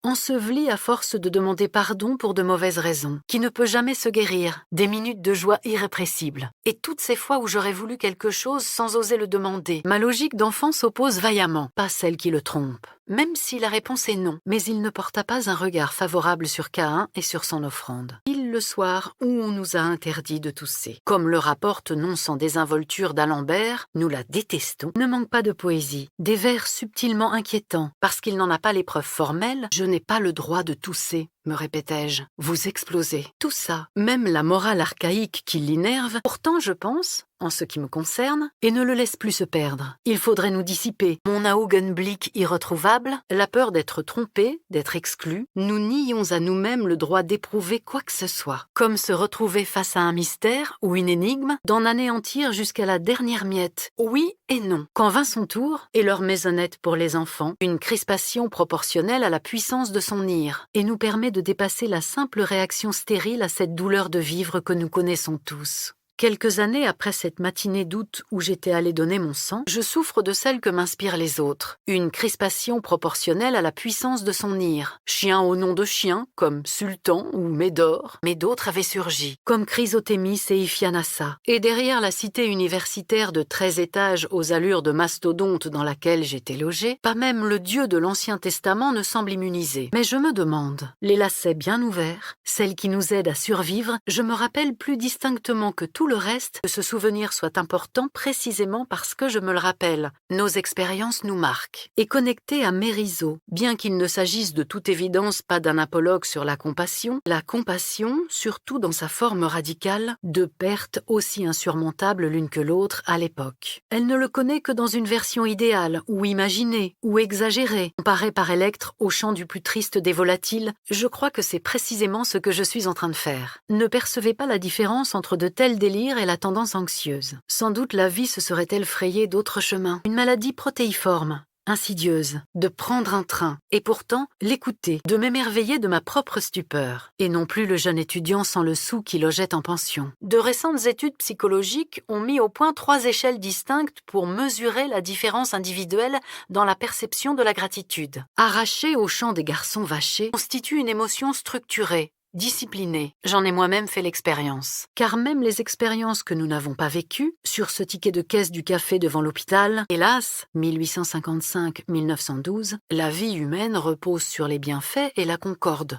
enseveli à force de demander pardon pour de mauvaises raisons, qui ne peut jamais se guérir, des minutes de joie irrépressibles. Et toutes ces fois où j'aurais voulu quelque chose sans oser le demander, ma logique d'enfant s'oppose vaillamment, pas celle qui le trompe. Même si la réponse est non, mais il ne porta pas un regard favorable sur Caïn et sur son offrande. Il le soir où on nous a interdit de tousser. Comme le rapporte non sans désinvolture d'Alembert, nous la détestons, ne manque pas de poésie, des vers subtilement inquiétants. Parce qu'il n'en a pas les preuves formelles, je n'ai pas le droit de tousser, me répétais-je. Vous explosez. Tout ça, même la morale archaïque qui l'innerve, pourtant je pense, en ce qui me concerne, et ne le laisse plus se perdre. Il faudrait nous dissiper. Mon Augenblick irretrouvable, la peur d'être trompé, d'être exclu, nous nions à nous-mêmes le droit d'éprouver quoi que ce soit. Comme se retrouver face à un mystère ou une énigme, d'en anéantir jusqu'à la dernière miette. Oui et non. Quand vint son tour, et leur maisonnette pour les enfants, une crispation proportionnelle à la puissance de son ire, et nous permet de dépasser la simple réaction stérile à cette douleur de vivre que nous connaissons tous. Quelques années après cette matinée d'août où j'étais allée donner mon sang, je souffre de celle que m'inspirent les autres. Une crispation proportionnelle à la puissance de son ire. Chien au nom de chien, comme Sultan ou Médor, mais d'autres avaient surgi, comme Chrysothémis et Iphianassa. Et derrière la cité universitaire de 13 étages aux allures de mastodonte dans laquelle j'étais logée, pas même le Dieu de l'Ancien Testament ne semble immunisé. Mais je me demande, les lacets bien ouverts, celle qui nous aide à survivre, je me rappelle plus distinctement que tout le reste, que ce souvenir soit important précisément parce que je me le rappelle. Nos expériences nous marquent. Et connectées à Mérizeau, bien qu'il ne s'agisse de toute évidence pas d'un apologue sur la compassion, surtout dans sa forme radicale, de pertes aussi insurmontables l'une que l'autre à l'époque. Elle ne le connaît que dans une version idéale, ou imaginée, ou exagérée. Comparée par Electre au chant du plus triste des volatiles, je crois que c'est précisément ce que je suis en train de faire. Ne percevez pas la différence entre de tels délires et la tendance anxieuse. Sans doute la vie se serait-elle frayée d'autres chemins. Une maladie protéiforme, insidieuse, de prendre un train, et pourtant l'écouter, de m'émerveiller de ma propre stupeur, et non plus le jeune étudiant sans le sou qui logeait en pension. De récentes études psychologiques ont mis au point 3 échelles distinctes pour mesurer la différence individuelle dans la perception de la gratitude. Arracher au chant des garçons vachés constitue une émotion structurée, disciplinée. J'en ai moi-même fait l'expérience. Car même les expériences que nous n'avons pas vécues, sur ce ticket de caisse du café devant l'hôpital, hélas, 1855-1912, la vie humaine repose sur les bienfaits et la concorde,